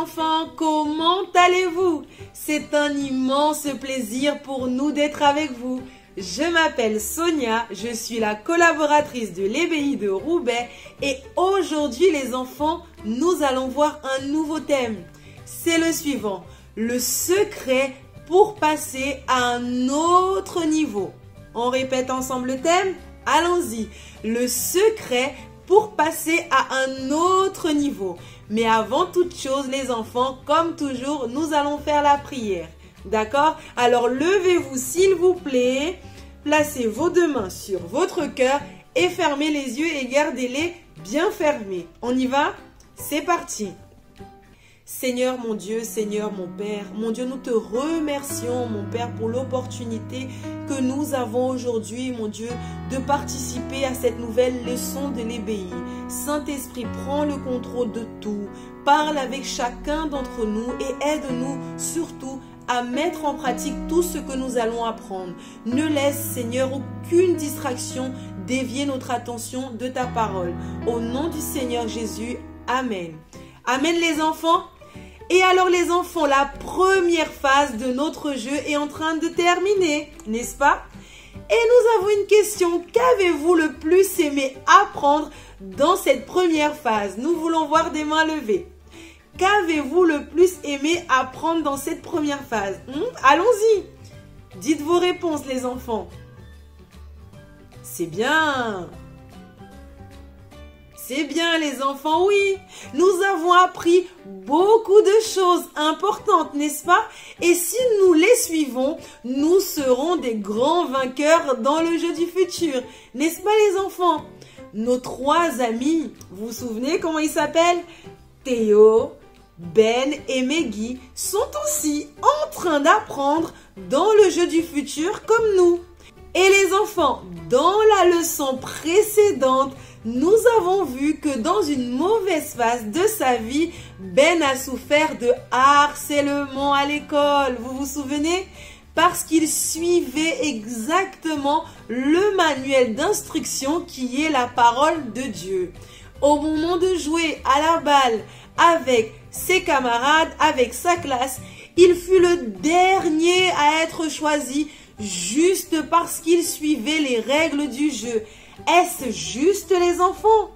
enfants, comment allez-vous? C'est un immense plaisir pour nous d'être avec vous. Je m'appelle Sonia, je suis la collaboratrice de l'EBI de Roubaix et aujourd'hui les enfants, nous allons voir un nouveau thème. C'est le suivant, le secret pour passer à un autre niveau. On répète ensemble le thème? Allons-y, le secret pour passer à un autre niveau. Mais avant toute chose, les enfants, comme toujours, nous allons faire la prière. D'accord? Alors levez-vous s'il vous plaît, placez vos deux mains sur votre cœur et fermez les yeux et gardez-les bien fermés. On y va? C'est parti! Seigneur mon Dieu, Seigneur mon Père, mon Dieu, nous te remercions, mon Père, pour l'opportunité que nous avons aujourd'hui, mon Dieu, de participer à cette nouvelle leçon de l'EBI. Saint-Esprit, prends le contrôle de tout, parle avec chacun d'entre nous et aide-nous surtout à mettre en pratique tout ce que nous allons apprendre. Ne laisse, Seigneur, aucune distraction dévier notre attention de ta parole. Au nom du Seigneur Jésus, Amen. Amen les enfants. Et alors les enfants, la première phase de notre jeu est en train de terminer, n'est-ce pas? Et nous avons une question, qu'avez-vous le plus aimé apprendre dans cette première phase? Nous voulons voir des mains levées. Qu'avez-vous le plus aimé apprendre dans cette première phase? Allons-y, dites vos réponses les enfants. C'est bien. C'est bien les enfants, oui. Nous avons appris beaucoup de choses importantes, n'est-ce pas? Et si nous les suivons, nous serons des grands vainqueurs dans le jeu du futur. N'est-ce pas les enfants? Nos trois amis, vous vous souvenez comment ils s'appellent? Théo, Ben et Meggy sont aussi en train d'apprendre dans le jeu du futur comme nous. Et les enfants, dans la leçon précédente, nous avons vu que dans une mauvaise phase de sa vie, Ben a souffert de harcèlement à l'école. Vous vous souvenez? Parce qu'il suivait exactement le manuel d'instruction qui est la parole de Dieu. Au moment de jouer à la balle avec ses camarades, avec sa classe, il fut le dernier à être choisi juste parce qu'il suivait les règles du jeu. Est-ce juste les enfants?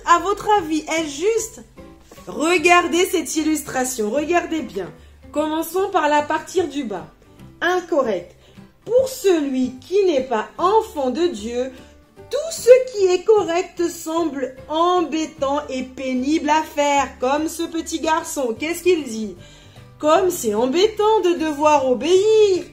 À votre avis, est-ce juste? Regardez cette illustration, regardez bien. Commençons par la partir du bas. Incorrect. Pour celui qui n'est pas enfant de Dieu, tout ce qui est correct semble embêtant et pénible à faire, comme ce petit garçon. Qu'est-ce qu'il dit? Comme c'est embêtant de devoir obéir.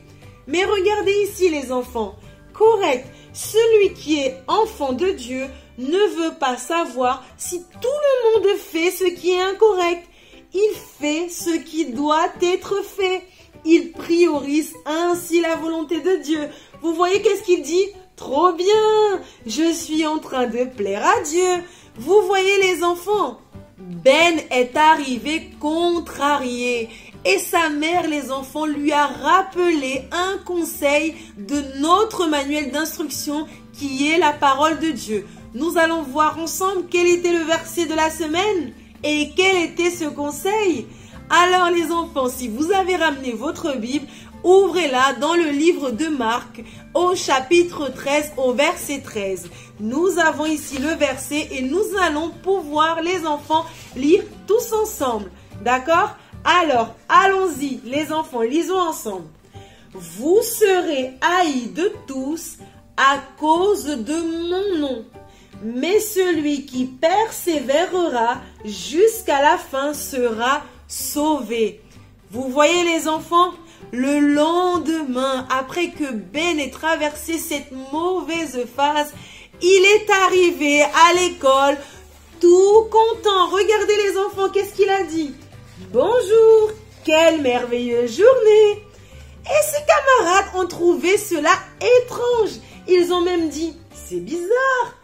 Mais regardez ici les enfants, correct, celui qui est enfant de Dieu ne veut pas savoir si tout le monde fait ce qui est incorrect. Il fait ce qui doit être fait. Il priorise ainsi la volonté de Dieu. Vous voyez qu'est-ce qu'il dit? Trop bien, je suis en train de plaire à Dieu. Vous voyez les enfants, Ben est arrivé contrarié. Et sa mère, les enfants, lui a rappelé un conseil de notre manuel d'instruction qui est la parole de Dieu. Nous allons voir ensemble quel était le verset de la semaine et quel était ce conseil. Alors les enfants, si vous avez ramené votre Bible, ouvrez-la dans le livre de Marc au chapitre 13 au verset 13. Nous avons ici le verset et nous allons pouvoir, les enfants, lire tous ensemble. D'accord ? Alors, allons-y, les enfants, lisons ensemble. Vous serez haïs de tous à cause de mon nom, mais celui qui persévérera jusqu'à la fin sera sauvé. Vous voyez les enfants, le lendemain, après que Ben ait traversé cette mauvaise phase, il est arrivé à l'école tout content. Regardez les enfants, qu'est-ce qu'il a dit? Bonjour, quelle merveilleuse journée! Et ses camarades ont trouvé cela étrange. Ils ont même dit, c'est bizarre.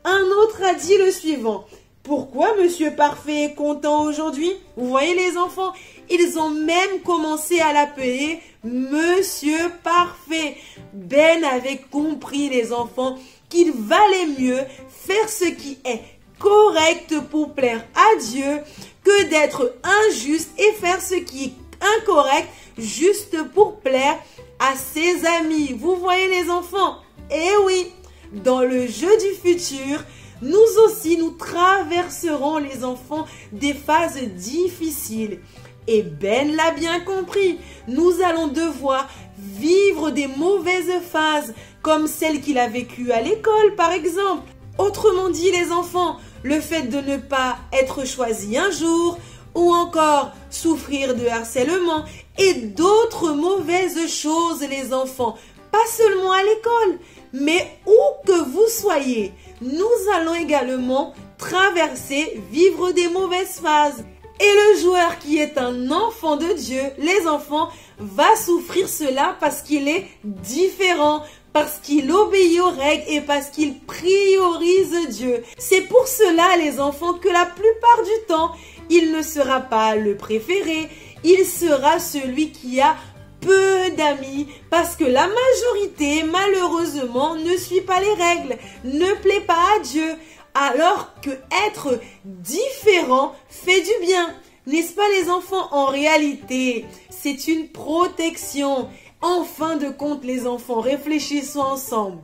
Un autre a dit le suivant, pourquoi Monsieur Parfait est content aujourd'hui? Vous voyez les enfants, ils ont même commencé à l'appeler Monsieur Parfait. Ben avait compris les enfants qu'il valait mieux faire ce qui est correct pour plaire à Dieu que d'être injuste et faire ce qui est incorrect juste pour plaire à ses amis. Vous voyez les enfants? Eh oui, dans le jeu du futur, nous aussi, nous traverserons les enfants des phases difficiles. Et Ben l'a bien compris, nous allons devoir vivre des mauvaises phases comme celle qu'il a vécue à l'école par exemple. Autrement dit les enfants, le fait de ne pas être choisi un jour ou encore souffrir de harcèlement et d'autres mauvaises choses les enfants, pas seulement à l'école, mais où que vous soyez, nous allons également traverser, vivre des mauvaises phases. Et le joueur qui est un enfant de Dieu, les enfants, va souffrir cela parce qu'il est différent, parce qu'il obéit aux règles et parce qu'il priorise Dieu. C'est pour cela, les enfants, que la plupart du temps, il ne sera pas le préféré, il sera celui qui a peu d'amis parce que la majorité, malheureusement, ne suit pas les règles, ne plaît pas à Dieu. Alors que être différent fait du bien. N'est-ce pas les enfants? En réalité, c'est une protection. En fin de compte, les enfants, réfléchissons ensemble.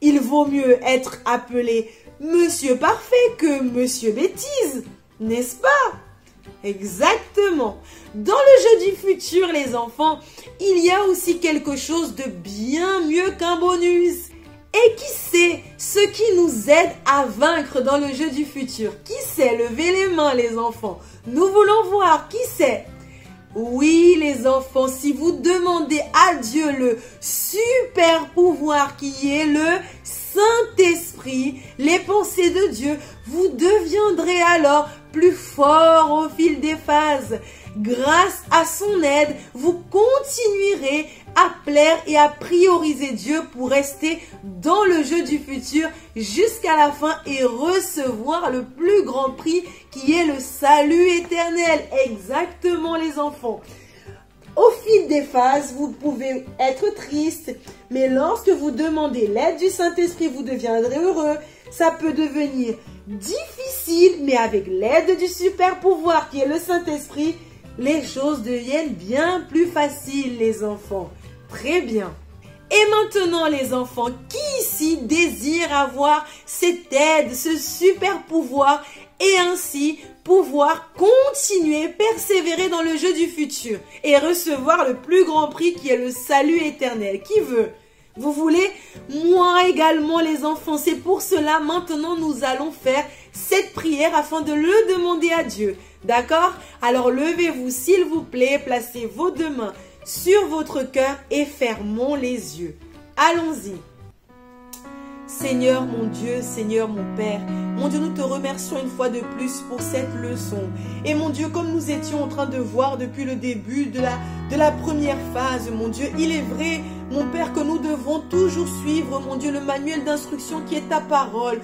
Il vaut mieux être appelé Monsieur Parfait que Monsieur Bêtise, n'est-ce pas? Exactement. Dans le jeu du futur, les enfants, il y a aussi quelque chose de bien mieux qu'un bonus. Et qui sait ce qui nous aide à vaincre dans le jeu du futur? Qui sait? Levez les mains les enfants. Nous voulons voir. Qui sait? Oui les enfants, si vous demandez à Dieu le super pouvoir qui est le Saint-Esprit, les pensées de Dieu, vous deviendrez alors plus fort au fil des phases. Grâce à son aide, vous continuerez à plaire et à prioriser Dieu pour rester dans le jeu du futur jusqu'à la fin et recevoir le plus grand prix qui est le salut éternel. Exactement les enfants. Au fil des phases, vous pouvez être triste, mais lorsque vous demandez l'aide du Saint-Esprit, vous deviendrez heureux. Ça peut devenir difficile, mais avec l'aide du super pouvoir qui est le Saint-Esprit, les choses deviennent bien plus faciles, les enfants. Très bien. Et maintenant, les enfants, qui ici désire avoir cette aide, ce super pouvoir et ainsi pouvoir continuer, persévérer dans le jeu du futur et recevoir le plus grand prix qui est le salut éternel? Qui veut? Vous voulez? Moi également, les enfants. C'est pour cela, maintenant, nous allons faire cette prière afin de le demander à Dieu. D'accord? Alors, levez-vous, s'il vous plaît, placez vos deux mains sur votre cœur et fermons les yeux. Allons-y. Seigneur mon Dieu, Seigneur mon Père, mon Dieu, nous te remercions une fois de plus pour cette leçon. Et mon Dieu, comme nous étions en train de voir depuis le début de la première phase, mon Dieu, il est vrai, mon Père, que nous devons toujours suivre, mon Dieu, le manuel d'instruction qui est ta parole,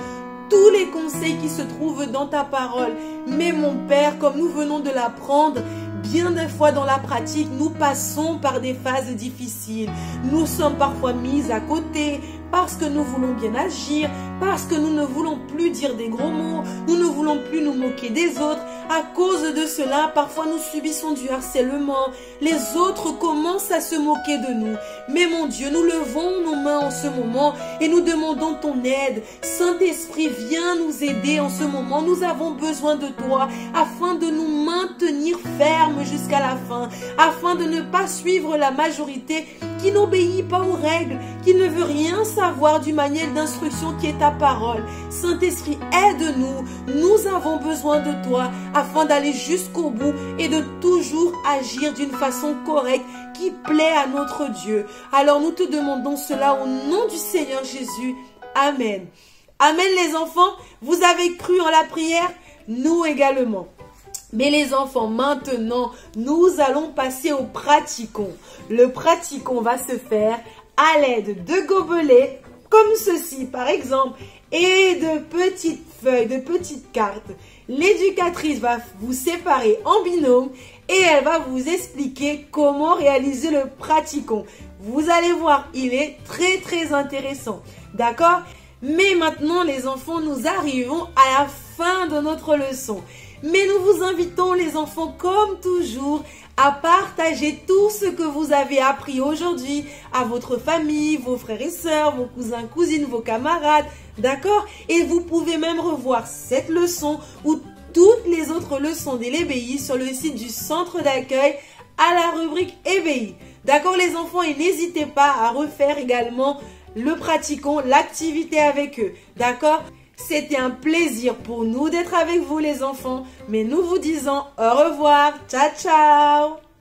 tous les conseils qui se trouvent dans ta parole. Mais mon Père, comme nous venons de l'apprendre, bien des fois dans la pratique, nous passons par des phases difficiles. Nous sommes parfois mis à côté parce que nous voulons bien agir, parce que nous ne voulons plus dire des gros mots, nous ne voulons plus nous moquer des autres. À cause de cela, parfois nous subissons du harcèlement. Les autres commencent à se moquer de nous. Mais mon Dieu, nous levons nos mains en ce moment et nous demandons ton aide. Saint-Esprit, viens nous aider en ce moment. Nous avons besoin de toi afin de nous maintenir fermes jusqu'à la fin, afin de ne pas suivre la majorité qui n'obéit pas aux règles, qui ne veut rien savoir du manuel d'instruction qui est ta parole. Saint-Esprit, aide-nous. Nous avons besoin de toi afin d'aller jusqu'au bout et de toujours agir d'une façon correcte qui plaît à notre Dieu. Alors nous te demandons cela au nom du Seigneur Jésus. Amen. Amen les enfants. Vous avez cru en la prière? Nous également. Mais les enfants, maintenant, nous allons passer au praticon. Le praticon va se faire à l'aide de gobelets, comme ceci par exemple, et de petites feuilles, de petites cartes. L'éducatrice va vous séparer en binôme et elle va vous expliquer comment réaliser le praticon. Vous allez voir, il est très intéressant. D'accord? Mais maintenant les enfants, nous arrivons à la fin de notre leçon. Mais nous vous invitons les enfants comme toujours à partager tout ce que vous avez appris aujourd'hui à votre famille, vos frères et sœurs, vos cousins, cousines, vos camarades, d'accord? Et vous pouvez même revoir cette leçon ou toutes les autres leçons de l'EBI sur le site du centre d'accueil à la rubrique EBI. D'accord les enfants, et n'hésitez pas à refaire également le pratiquons, l'activité avec eux. D'accord? C'était un plaisir pour nous d'être avec vous les enfants, mais nous vous disons au revoir. Ciao, ciao!